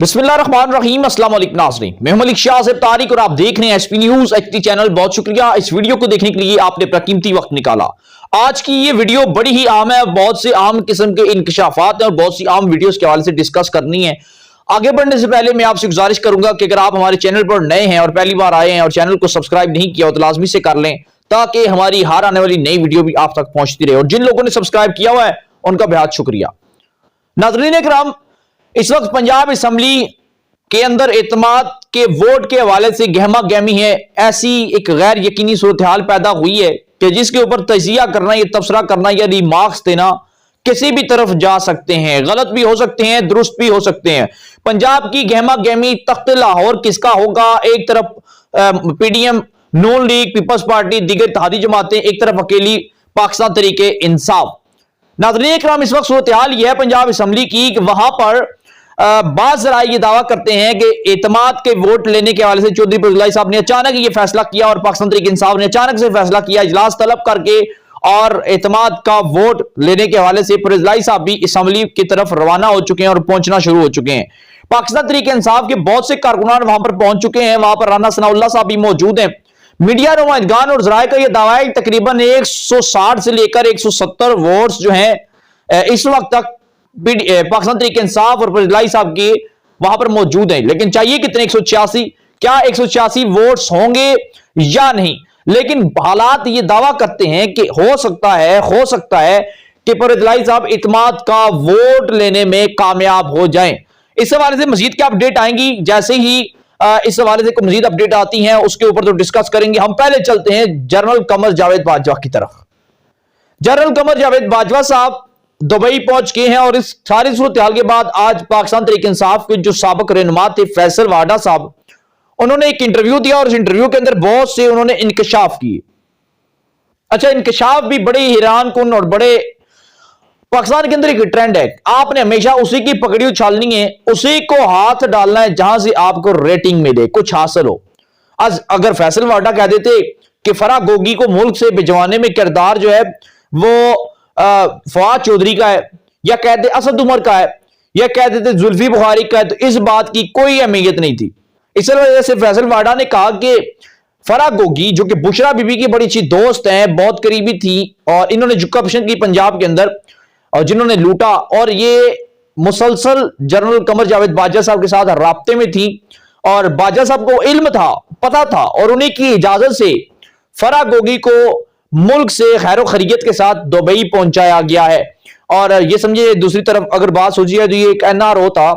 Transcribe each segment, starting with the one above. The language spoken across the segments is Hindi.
बिस्मिल्लाहिर्रहमानिर्रहीम अस्सलाम वालेकुम नाज़रीन, मैं हूं मलिक शाह से तारिक और आप देख रहे हैं एसपी न्यूज एचडी चैनल। बहुत शुक्रिया इस वीडियो को देखने के लिए, आपने अपना कीमती वक्त निकाला। आज की ये वीडियो बड़ी ही आम है, बहुत से आम किस्म के इंकशाफात हैं और बहुत सी आम वीडियोस के हवाले से डिस्कस करनी है। आगे बढ़ने से पहले मैं आपसे गुजारिश करूंगा कि अगर आप हमारे चैनल पर नए हैं और पहली बार आए हैं और चैनल को सब्सक्राइब नहीं किया हो तो लाजमी से कर लें, ताकि हमारी हर आने वाली नई वीडियो भी आप तक पहुंचती रहे। और जिन लोगों ने सब्सक्राइब किया हुआ है उनका बेहद शुक्रिया। नाज़रीन इकराम, इस वक्त पंजाब असम्बली के अंदर एतमाद के वोट के हवाले से गहमा गहमी है। ऐसी एक गैर यकीनी सूरत हाल पैदा हुई है कि जिसके ऊपर तजिया करना या तबसरा करना या रिमार्क्स देना किसी भी तरफ जा सकते हैं, गलत भी हो सकते हैं, दुरुस्त भी हो सकते हैं। पंजाब की गहमा गहमी तख्त लाहौर किसका होगा? एक तरफ पीडीएम, नून लीग, पीपल्स पार्टी, दीगर इत्तेहादी जमातें, एक तरफ अकेली पाकिस्तान तरीके इंसाफ। नाज़रीन इकराम, इस वक्त सूरत हाल यह है पंजाब असम्बली की कि वहां पर बाज़ ज़राए ये दावा करते हैं कि एतमाद के वोट लेने के हवाले से चौधरी फजलाई साहब ने अचानक ये फैसला किया और पाकिस्तान तरीके इंसाफ ने अचानक से फैसला किया इजलास तलब करके, और एतमाद का वोट लेने के हवाले से फजलाई साहब भी असम्बली की तरफ रवाना हो चुके हैं और पहुंचना शुरू हो चुके हैं। पाकिस्तान तरीके इंसाफ के बहुत से कारकुनान वहां पर पहुंच चुके हैं। वहां पर राना सनाउल्लाह साहब भी मौजूद हैं। मीडिया नुमाइंदगान और ज़राए का यह दावा है तकरीबन 160 से लेकर 170 वोट्स जो है इस वक्त तक पाकिस्तान तरीके इंसाफ और फजलाई साहब के वहां पर मौजूद हैं। लेकिन चाहिए कितने? 186। क्या 186 वोट्स होंगे या नहीं? लेकिन हालात ये दावा करते हैं कि हो सकता है कि फजलाई साहब इत्तेमाद का वोट लेने में कामयाब हो जाएं। इस हवाले से मजीद क्या अपडेट आएंगी, जैसे ही इस हवाले से कोई मजीद अपडेट आती हैं उसके ऊपर तो डिस्कस करेंगे। हम पहले चलते हैं जनरल कमर जावेद बाजवा की तरफ। जनरल कमर जावेद बाजवा साहब दुबई पहुंच गए हैं और इस सारी सूरत हाल के बाद आज पाकिस्तान तरीके इंसाफ के जो साबिक रहनुमा थे फैसल वाडा साहब, उन्होंने एक इंटरव्यू दिया और इस इंटरव्यू के अंदर बहुत से उन्होंने इंकशाफ किए। अच्छा, इंकशाफ भी बड़े हैरान कुन और बड़े पाकिस्तान के अंदर एक ट्रेंड है, आपने हमेशा उसी की पकड़ी उछालनी है, उसी को हाथ डालना है जहां से आपको रेटिंग मिले, कुछ हासिल हो। आज अगर फैसल वाडा कह देते कि फराह गोगी को मुल्क से भिजवाने में किरदार जो है वो फवाद चौधरी का है, या कहते असद उमर का है, या कह देते जुल्फी बुखारी का है, तो इस बात की कोई अहमियत नहीं थी। इस वजह से फैसल वाडा ने कहा कि फराह गोगी जो कि बुशरा बीबी की बड़ी अच्छी दोस्त हैं, बहुत करीबी थी, और इन्होंने जो करप्शन की पंजाब के अंदर और जिन्होंने लूटा, और ये मुसलसल जनरल कमर जावेद बाजवा साहब के साथ राब्ते में थी और बाजवा साहब को इल्म था, पता था, और उन्हीं की इजाजत से फराह गोगी को मुल्क से खैर खैरियत के साथ दुबई पहुंचाया गया है। और ये समझिए दूसरी तरफ अगर बात सोची है तो ये एक एनआरओ था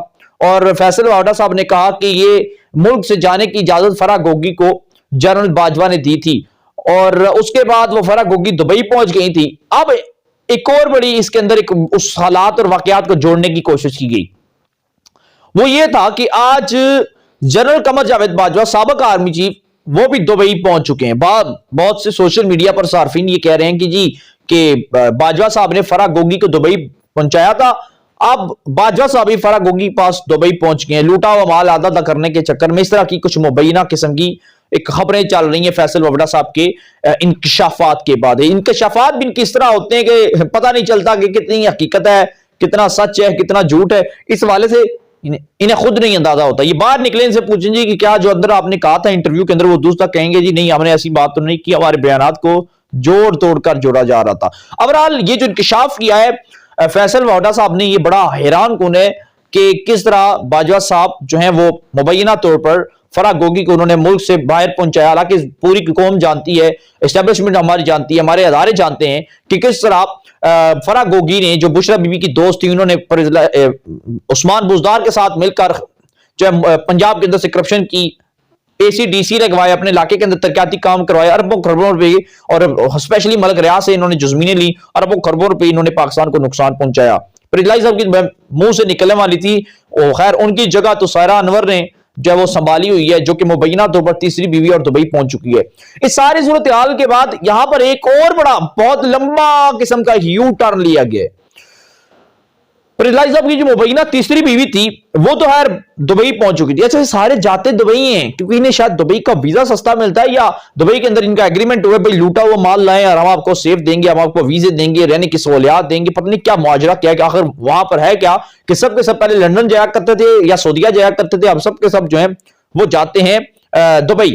और फैसल वाडा साहब ने कहा कि ये मुल्क से जाने की इजाजत फराह गोगी को जनरल बाजवा ने दी थी, और उसके बाद वो फराह गोगी दुबई पहुंच गई थी। अब एक और बड़ी इसके अंदर एक उस हालात और वाकयात को जोड़ने की कोशिश की गई, वो ये था कि आज जनरल कमर जावेद बाजवा साबिक आर्मी चीफ वो भी दुबई पहुंच चुके हैं। बहुत से सोशल मीडिया पर सार्फिन ये कह रहे हैं कि जी कि बाजवा साहब ने फराह गोगी को दुबई पहुंचाया था, अब बाजवा साहब भी फराह गोगी के पास दुबई पहुंच गए हैं लूटा हुआ माल आदा करने के चक्कर में। इस तरह की कुछ मुबैना किस्म की एक खबरें चल रही हैं फैसल वाडा साहब के इंकशाफात के बाद। इंकशाफात भी किस तरह होते हैं कि पता नहीं चलता कि कितनी हकीकत है, कितना सच है, कितना झूठ है। इस हवाले से इन्हें खुद नहीं अंदाजा होता। ये बाहर निकले, इनसे पूछेंगे कि क्या जो अंदर आपने कहा था इंटरव्यू के अंदर, वो दूसरा कहेंगे जी नहीं हमने ऐसी बात तो नहीं की, हमारे बयानात को जोड़ तोड़ कर जोड़ा जा रहा था। ओवरऑल ये जो इंकशाफ किया है फैसल वाडा साहब ने, ये बड़ा हैरान कुन है कि किस तरह बाजवा साहब जो है वो मुबैना तौर पर फराह गोगी को उन्होंने मुल्क से बाहर पहुंचाया। हालांकि पूरी कौम जानती है, एस्टेब्लिशमेंट हमारी जानती है, हमारे अदारे जानते हैं कि किस तरह फराह गोगी ने जो बुशरा बीबी की दोस्त थी, उन्होंने उस्मान बुजदार के साथ मिलकर जो पंजाब के अंदर से करप्शन की एसीडीसी लगवाए, अपने इलाके के अंदर तरक्याती काम करवाए, अरबों खरबों रुपए, और स्पेशली मलक रियाज से इन्होंने जो जमीनें ली, अरबों खरबों रुपए इन्होंने पाकिस्तान को नुकसान पहुंचाया। फजलाई साहब की मुंह से निकलने वाली थी, खैर उनकी जगह तो सायरा अनवर ने जो वो संभाली हुई है, जो कि मुबैना तौर पर तीसरी बीवी और दुबई पहुंच चुकी है। इस सारी सूरत हाल के बाद यहां पर एक और बड़ा बहुत लंबा किस्म का यू टर्न लिया गया। पर इलाही साहब की जो मुबैना तीसरी बीवी थी वो तो यार दुबई पहुंच चुकी थी। अच्छा, सारे जाते दुबई हैं क्योंकि इन्हें शायद दुबई का वीजा सस्ता मिलता है या दुबई के अंदर इनका एग्रीमेंट हुआ, भाई लूटा हुआ माल लाएं और हम आपको सेफ देंगे, हम आपको वीजे देंगे, रहने की सहूलियात देंगे। पता नहीं क्या मुआजरा क्या है कि आखिर वहां पर है क्या कि सब के सब पहले लंदन जाया करते थे या सऊदीया जाया करते थे, अब सब के सब जो है वो जाते हैं दुबई।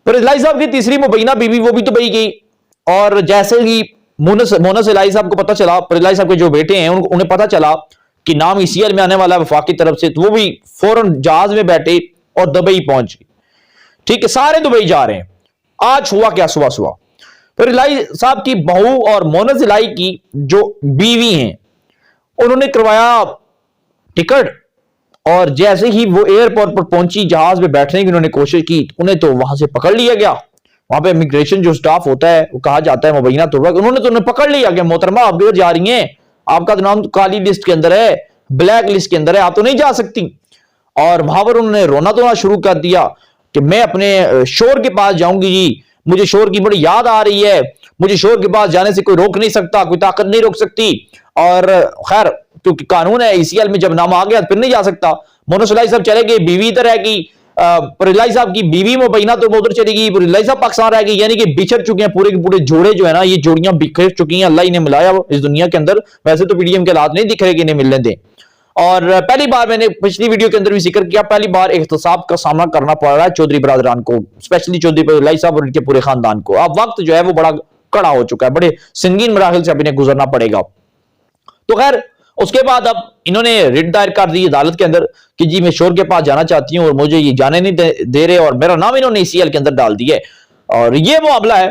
पर इलाही साहब की तीसरी मुबैना बीवी वो भी दुबई गई और जैसे ही मोनस इलाही साहब को पता चला, पर इलाही साहब के जो बेटे हैं उन्हें पता चला कि नाम ईसीएल में आने वाला है वफाक की तरफ से, तो वो भी फौरन जहाज में बैठे और दुबई पहुंच गए। ठीक है, सारे दुबई जा रहे हैं। आज हुआ क्या, सुबह सुबह फिर इलाही साहब की बहू और मोनस इलाही की जो बीवी हैं उन्होंने करवाया टिकट और जैसे ही वो एयरपोर्ट पर पहुंची, जहाज में बैठने की उन्होंने कोशिश की, उन्हें तो वहां से पकड़ लिया गया। वहां पे इमिग्रेशन जो स्टाफ होता है वो कहा जाता है मुबैना तौर पर, उन्होंने तो उन्हें पकड़ लिया कि मोहतरमा आप किधर जा रही हैं, आपका तो नाम तो काली लिस्ट के अंदर है, ब्लैक लिस्ट के अंदर है, आप तो नहीं जा सकती। और वहां पर उन्होंने रोना धोना शुरू कर दिया कि मैं अपने शोर के पास जाऊंगी जी, मुझे शोर की बड़ी याद आ रही है, मुझे शोर के पास जाने से कोई रोक नहीं सकता, कोई ताकत नहीं रोक सकती। और खैर क्योंकि कानून है, ईसीएल में जब नाम आ गया फिर नहीं जा सकता। मोनस इलाही साहब चले गए, बीवी इधर रहेगी, पर इलाही साहब की बीवी मुबैना तो उधर चली गई, पर इलाही साहब पाकिस्तान रह गई, यानी कि बिछड़ चुके हैं पूरे के पूरे जोड़े जो है ना, ये जोड़ियां बिखर चुकी हैं। अल्लाह इन्हें मिलाया इस दुनिया के अंदर। वैसे तो पीडीएम के हालात नहीं दिख रहे कि इन्हें मिलने दें। और पहली बार मैंने पिछली वीडियो के अंदर भी जिक्र किया, पहली बार एहतसाब का सामना करना पड़ रहा है चौधरी बरादरान को, स्पेशली चौधरी इलाही साहब और इनके पूरे खानदान को। अब वक्त जो है वो बड़ा कड़ा हो चुका है, बड़े संगीन मराहिल से अब इन्हें गुजरना पड़ेगा। तो खैर उसके बाद अब इन्होंने रिट दायर कर दी अदालत के अंदर कि जी मैं शोर के पास जाना चाहती हूं और मुझे ये जाने नहीं दे रहे और मेरा नाम इन्होंने ईसीएल के अंदर डाल दिया है। और ये मामला है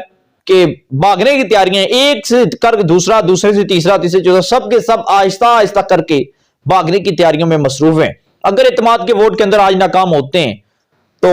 कि भागने की तैयारियां एक से कर दूसरा, दूसरे से तीसरा, तीसरे चौथा, सब के सब आहिस्ता आहिस्ता करके भागने की तैयारियों में मसरूफ हैं। अगर इत्तेमाद के वोट के अंदर आज नाकाम होते हैं तो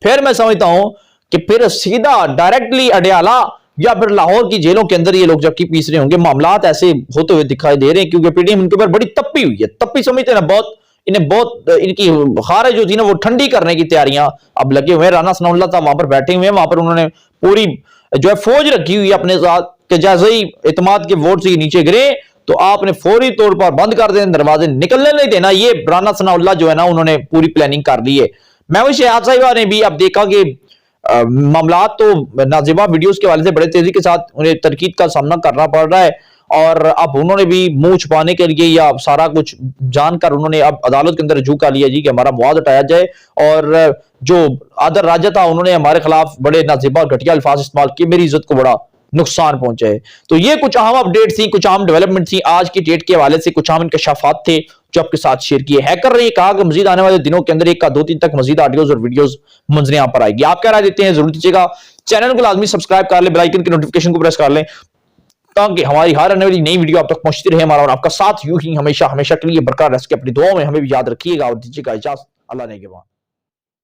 फिर मैं समझता हूं कि फिर सीधा डायरेक्टली अडयाला या फिर लाहौर की जेलों के अंदर ये लोग जबकि पीस रहे होंगे। मामलात ऐसे होते हुए दिखाई दे रहे हैं क्योंकि पीडीएम इनके ऊपर बड़ी तप्पी हुई है। तप्पी समझते ना, बहुत इन्हें बहुत इनकी खारिज जो थी ना वो ठंडी करने की तैयारियां अब लगे हुए हैं। राना सनाउल्लाह साहब वहां पर बैठे हुए हैं, वहां पर उन्होंने पूरी जो है फौज रखी हुई है अपने साथ कि जैसे ही इत्तेमाद के वोट से नीचे गिरे तो आपने फौरी तौर पर बंद कर देना, दरवाजे निकलने नहीं देना। ये राना सनाउल्लाह जो है ना उन्होंने पूरी प्लानिंग कर ली है। महमूद शहजाद साहिबा ने भी अब देखा कि मामलात तो नाजिबा वीडियोस के हवाले से बड़े तेजी के साथ उन्हें तनकीद का सामना करना पड़ रहा है और अब उन्होंने भी मुंह छुपाने के लिए या सारा कुछ जानकर उन्होंने अब अदालत के अंदर रुजू कर लिया जी कि हमारा मुआवजा हटाया जाए। और जो आदर राजा था उन्होंने हमारे खिलाफ बड़े नाजिबा और घटिया अल्फाज इस्तेमाल किए, मेरी इज्जत को बड़ा नुकसान पहुंचा है। तो ये कुछ अहम अपडेट थी, कुछ अहम डेवलपमेंट थी आज की डेट के हवाले से, कुछ अहम इंकशाफात थे जो आपके साथ शेयर किए। हैकर ने कहा कि मजीद आने वाले दिनों के अंदर 1 का 2-3 तक मजीद ऑडियोज और वीडियोस मंजर यहां पर आएगी। आप क्या राय देते हैं जरूर दीजिएगा। चैनल को लाजमी सब्सक्राइब कर ले, बेल आइकन की नोटिफिकेशन को प्रेस कर लें ताकि हमारी हर आने वाली नई वीडियो आप तक पहुंचती रहे। हमारा और आपका साथ यूं ही हमेशा हमेशा के लिए बरकरार रह सके। अपनी दुआओं में हमें भी याद रखिएगा और दीजिएगा इजाजत। अल्लाह ने के बाद।